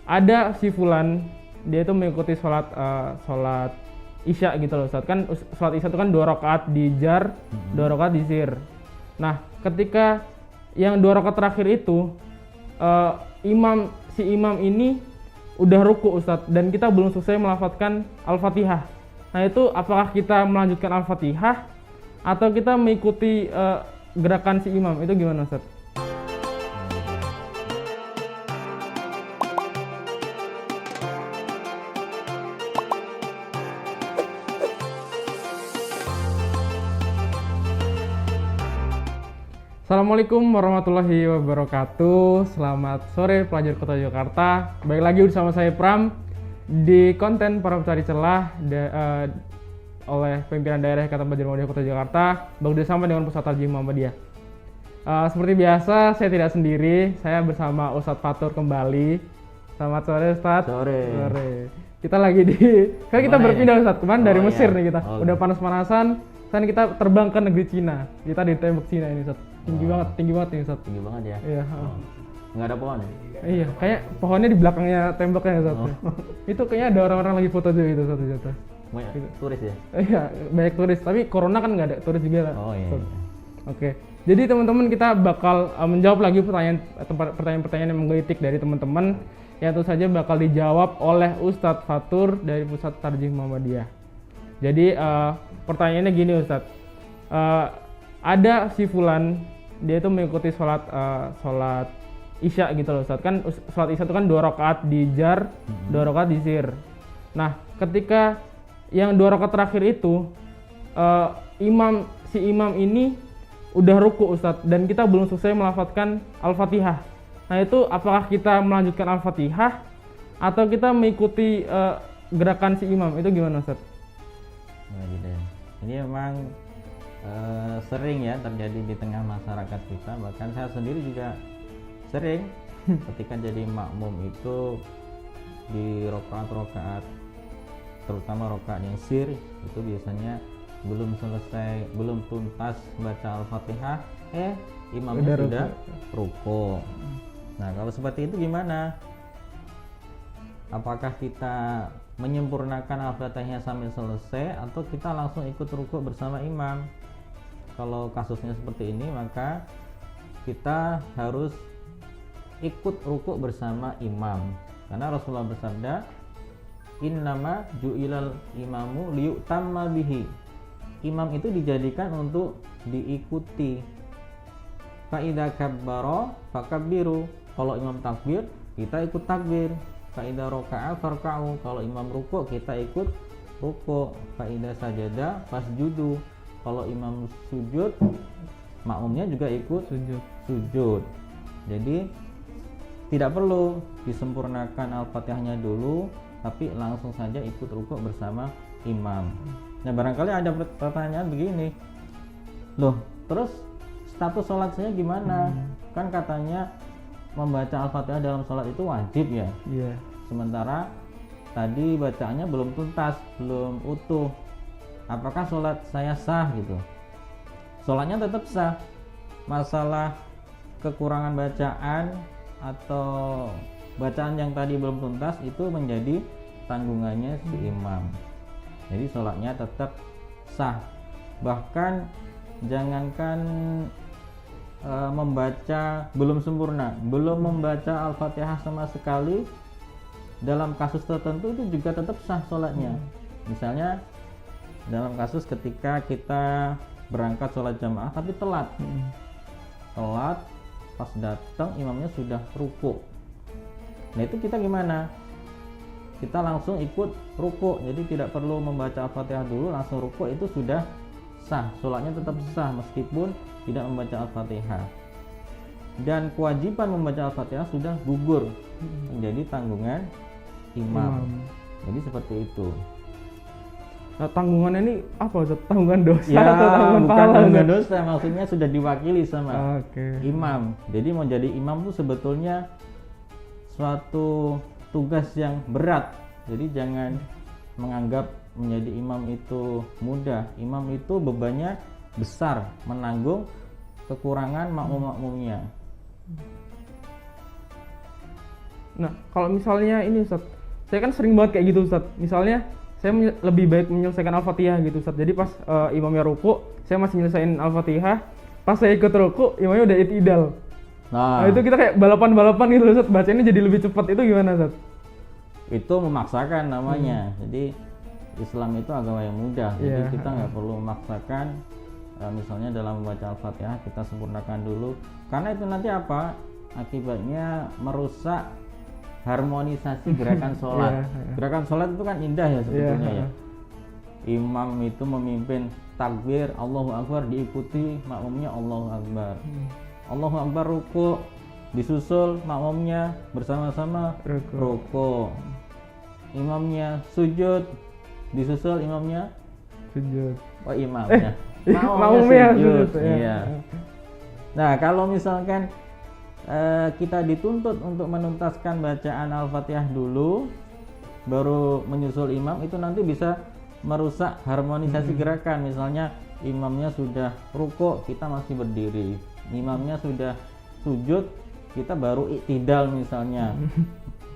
ada si fulan dia itu mengikuti sholat isya gitu loh Ustaz. Kan sholat isya itu kan 2 rakaat di jar, 2 rakaat di sir. Nah, ketika yang 2 rakaat terakhir itu si imam ini udah ruku Ustaz, dan kita belum selesai melafadzkan Al-Fatihah. Nah, itu apakah kita melanjutkan Al-Fatihah atau kita mengikuti gerakan si imam? Itu gimana Ustaz? Assalamualaikum warahmatullahi wabarakatuh. Selamat sore pelajar Kota Yogyakarta. Baik lagi bersama saya Pram di konten para pencari celah oleh pimpinan daerah Ikatan Pelajar Muhammadiyah Kota Yogyakarta bekerjasama dengan Pusat Tarjih Muhammadiyah. Seperti biasa, saya tidak sendiri. Saya bersama Ustadz Fatur kembali. Selamat sore Ustadz. Sore. Kita lagi kan kita berpindah Ustadz. Kemarin dari Mesir nih kita. Udah panas-panasan. Sekarang kita terbang ke negeri Cina. Kita di tembok Cina ini Ustadz. Tinggi banget nih Ustadz. Tinggi banget ya? Iya. Nggak ada pohon ya? Iya, kayak pohonnya di belakangnya temboknya Ustadz. Itu kayaknya ada orang-orang lagi foto juga itu Ustadz. Banyak turis ya? Iya, banyak turis. Tapi corona kan nggak ada turis juga lah. Oh iya. Oke. Jadi teman-teman, kita bakal menjawab lagi pertanyaan-pertanyaan yang menggelitik dari teman-teman, yang tentu saja bakal dijawab oleh Ustadz Fatur dari Pusat Tarjih Muhammadiyah. Jadi pertanyaannya gini Ustadz, ada si fulan dia itu mengikuti sholat isya gitu loh Ustadz. Kan sholat isya itu kan 2 rakaat di jar, 2 rakaat di sir. Nah, ketika yang 2 rakaat terakhir itu si imam ini udah ruku Ustadz, dan kita belum selesai melafadzkan Al-Fatihah. Nah, itu apakah kita melanjutkan Al-Fatihah atau kita mengikuti gerakan si imam? Itu gimana Ustadz? Nah, gitu ya. Ini memang sering ya terjadi di tengah masyarakat kita. Bahkan saya sendiri juga sering ketika jadi makmum itu di rokaat terutama rokaat yang sir itu biasanya belum tuntas baca Al-Fatihah imamnya sudah ruku. Nah, kalau seperti itu gimana? Apakah kita menyempurnakan Al-Fatihah sampai selesai atau kita langsung ikut ruku bersama imam? Kalau kasusnya seperti ini, maka kita harus ikut ruku bersama imam, karena Rasulullah bersabda, innama ju'ilal imamu liyutamma bihi. Imam itu dijadikan untuk diikuti. Fa idza kabbara fakabbiru. Kalau imam takbir, kita ikut takbir. Fa idza raka'a farka'u. Kalau imam ruku, kita ikut ruku. Fa idza sajada fasjudu. Kalau imam sujud, makmumnya juga ikut sujud. Jadi tidak perlu disempurnakan Al-Fatihahnya dulu, tapi langsung saja ikut rukuk bersama imam. Nah, barangkali ada pertanyaan begini, loh, terus status sholat saya gimana? Kan katanya membaca Al-Fatihah dalam sholat itu wajib ya. Iya. Sementara tadi bacaannya belum tuntas, belum utuh. Apakah sholat saya sah gitu? Sholatnya tetap sah. Masalah kekurangan bacaan atau bacaan yang tadi belum tuntas itu menjadi tanggungannya si imam. Jadi sholatnya tetap sah. Bahkan jangankan membaca belum sempurna, belum membaca Al-Fatihah sama sekali, dalam kasus tertentu itu juga tetap sah sholatnya. Misalnya dalam kasus ketika kita berangkat sholat jamaah tapi telat, pas datang imamnya sudah ruku. Nah, itu kita gimana? Kita langsung ikut ruku, jadi tidak perlu membaca Al-Fatihah dulu, langsung ruku, itu sudah sah, sholatnya tetap sah meskipun tidak membaca Al-Fatihah. Dan kewajiban membaca Al-Fatihah sudah gugur menjadi tanggungan imam. Jadi seperti itu. Nah, tanggungannya ini apa? Tanggungan dosa ya, atau tanggungan bukan pahala? tanggungan dosa, maksudnya sudah diwakili sama Okay. imam. Jadi mau jadi imam itu sebetulnya suatu tugas yang berat. Jadi jangan menganggap menjadi imam itu mudah. Imam itu bebannya besar, menanggung kekurangan makmum-makmumnya. Nah, kalau misalnya ini Ustaz, saya kan sering banget kayak gitu Ustaz. Misalnya saya lebih baik menyelesaikan Al-Fatihah gitu Ustaz. Jadi pas imamnya ruku, saya masih nyelesain Al-Fatihah. Pas saya ikut ruku, imamnya udah i'tidal. Nah, itu kita kayak balapan-balapan gitu Ustaz. Bacanya jadi lebih cepat. Itu gimana Ustaz? Itu memaksakan namanya. Jadi Islam itu agama yang mudah. Jadi kita nggak perlu memaksakan. Misalnya dalam membaca Al-Fatihah kita sempurnakan dulu. Karena itu nanti apa? Akibatnya merusak harmonisasi gerakan sholat. Gerakan sholat itu kan indah ya sebetulnya ya. Imam itu memimpin takbir Allahu Akbar, diikuti makmumnya Allahu Akbar. Allahu Akbar ruku, disusul makmumnya bersama-sama ruku. Imamnya sujud, disusul imamnya sujud. Oh imamnya. Makmumnya sujud. Iya. Nah kalau misalkan kita dituntut untuk menuntaskan bacaan Al-Fatihah dulu, baru menyusul imam, itu nanti bisa merusak harmonisasi gerakan. Misalnya imamnya sudah ruku, kita masih berdiri. Imamnya sudah sujud, kita baru i'tidal misalnya.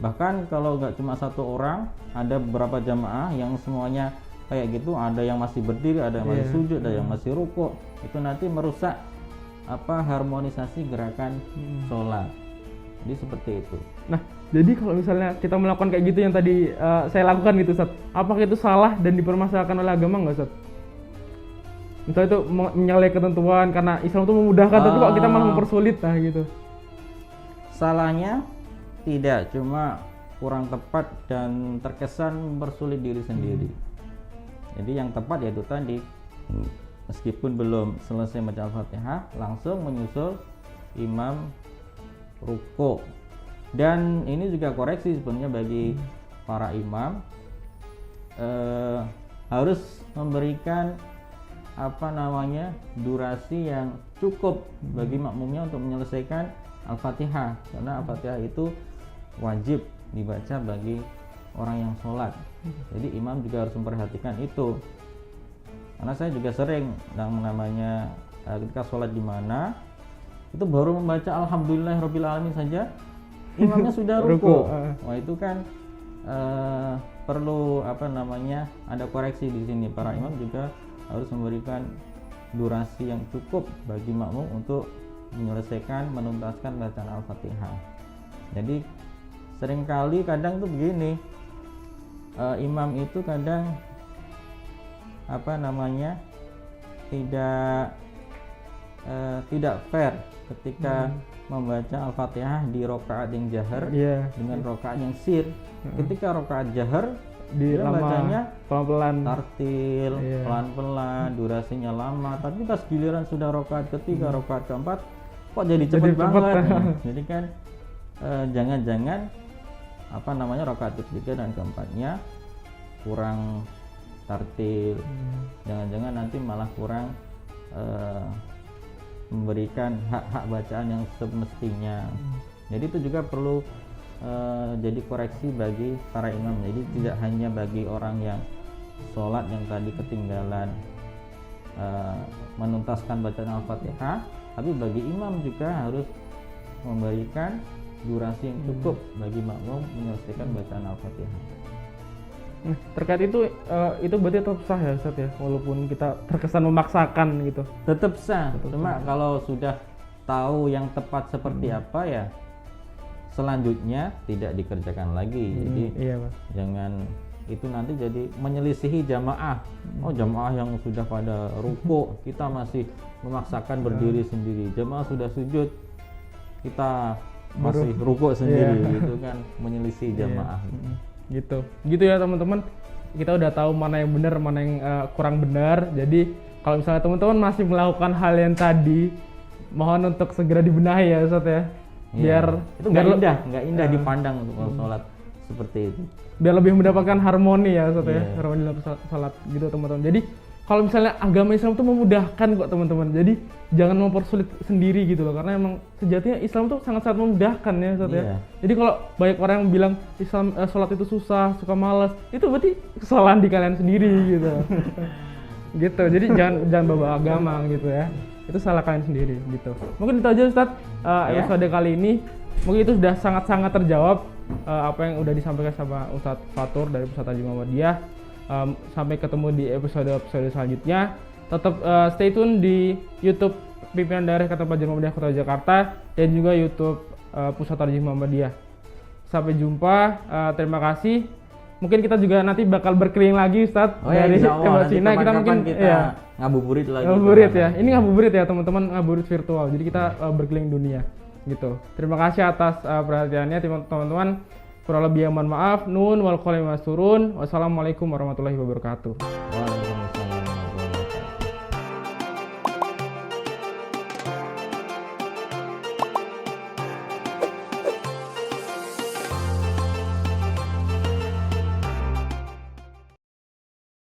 Bahkan kalau nggak cuma satu orang, ada beberapa jamaah yang semuanya kayak gitu, ada yang masih berdiri, ada yang masih sujud, ada yang masih ruku. Itu nanti merusak harmonisasi gerakan sholat. Jadi seperti itu. Nah, jadi kalau misalnya kita melakukan kayak gitu yang tadi saya lakukan gitu Ustaz, apakah itu salah dan dipermasalahkan oleh agama nggak Ustaz? Misalnya itu menyalahi ketentuan karena Islam itu memudahkan, tapi kok kita malah mempersulit, nah gitu. Salahnya tidak, cuma kurang tepat dan terkesan mempersulit diri sendiri. Jadi yang tepat yaitu tadi, meskipun belum selesai baca Al-Fatihah, langsung menyusul imam ruku. Dan ini juga koreksi sebenarnya bagi para imam, harus memberikan durasi yang cukup bagi makmumnya untuk menyelesaikan Al-Fatihah, karena Al-Fatihah itu wajib dibaca bagi orang yang sholat. Jadi imam juga harus memperhatikan itu. Karena saya juga sering namanya ketika sholat di mana itu baru membaca Alhamdulillahirabbil alamin saja imamnya sudah ruku. Wah itu kan perlu ada koreksi di sini. Para imam juga harus memberikan durasi yang cukup bagi makmum untuk menyelesaikan, menuntaskan bacaan Al-Fatihah. Jadi seringkali kadang tuh begini, imam itu kadang tidak fair ketika membaca Al-Fatihah di rakaat yang jahar dengan rakaat yang sir. Ketika rakaat jahar dia bacanya pelan-pelan, tartil, pelan-pelan, durasinya lama. Tapi pas giliran sudah rakaat ketiga, rakaat keempat, kok jadi cepat banget. Jadi kan jangan-jangan rakaat ketiga dan keempatnya kurang tartil, jangan-jangan nanti malah kurang memberikan hak-hak bacaan yang semestinya. Jadi itu juga perlu jadi koreksi bagi para imam. Jadi tidak hanya bagi orang yang sholat yang tadi ketinggalan menuntaskan bacaan Al-Fatihah, tapi bagi imam juga harus memberikan durasi yang cukup bagi makmum menyelesaikan bacaan Al-Fatihah. Nah, terkait itu berarti tetap sah ya Ustaz ya, walaupun kita terkesan memaksakan gitu. Tetap sah. Cuma kalau sudah tahu yang tepat seperti apa ya, selanjutnya tidak dikerjakan lagi. Jadi jangan itu nanti jadi menyelisihi jamaah. Oh jamaah yang sudah pada ruku, kita masih memaksakan berdiri sendiri. Jamaah sudah sujud, kita masih ruku sendiri. Itu kan menyelisihi jamaah. Gitu ya teman-teman, kita udah tahu mana yang benar, mana yang kurang benar. Jadi kalau misalnya teman-teman masih melakukan hal yang tadi, mohon untuk segera dibenahi ya Ustaz ya, biar itu nggak indah dipandang untuk sholat seperti itu, biar lebih mendapatkan harmoni ya Ustaz ya, harmoni dalam sholat gitu teman-teman. Jadi kalau misalnya agama Islam itu memudahkan kok teman-teman, jadi jangan mempersulit sendiri gitu loh, karena emang sejatinya Islam tuh sangat-sangat memudahkan ya Ustaz ya. Jadi kalau banyak orang yang bilang Islam sholat itu susah, suka malas, itu berarti kesalahan di kalian sendiri gitu. Gitu, jadi jangan bawa agama gitu ya, itu salah kalian sendiri gitu. Mungkin itu aja Ustaz episode kali ini, mungkin itu sudah sangat-sangat terjawab. apa yang udah disampaikan sama Ustadz Fatur dari Pusat Tarjih Muhammadiyah. Sampai ketemu di episode selanjutnya. Tetap stay tune di YouTube Pimpinan Daerah Ikatan Pelajar Muhammadiyah Kota Jakarta dan juga YouTube Pusat Tarjih Muhammadiyah. Sampai jumpa, terima kasih. Mungkin kita juga nanti bakal berkeliling lagi Ustadz dari Cina. Kita mungkin kita ngabuburit lagi. Ngabuburit ya. Ini ngabuburit ya teman-teman, ngabuburit virtual. Jadi kita berkeliling dunia gitu. Terima kasih atas perhatiannya teman-teman. Kurang lebih mohon maaf. Nun wal qalam turun. Wassalamualaikum warahmatullahi wabarakatuh.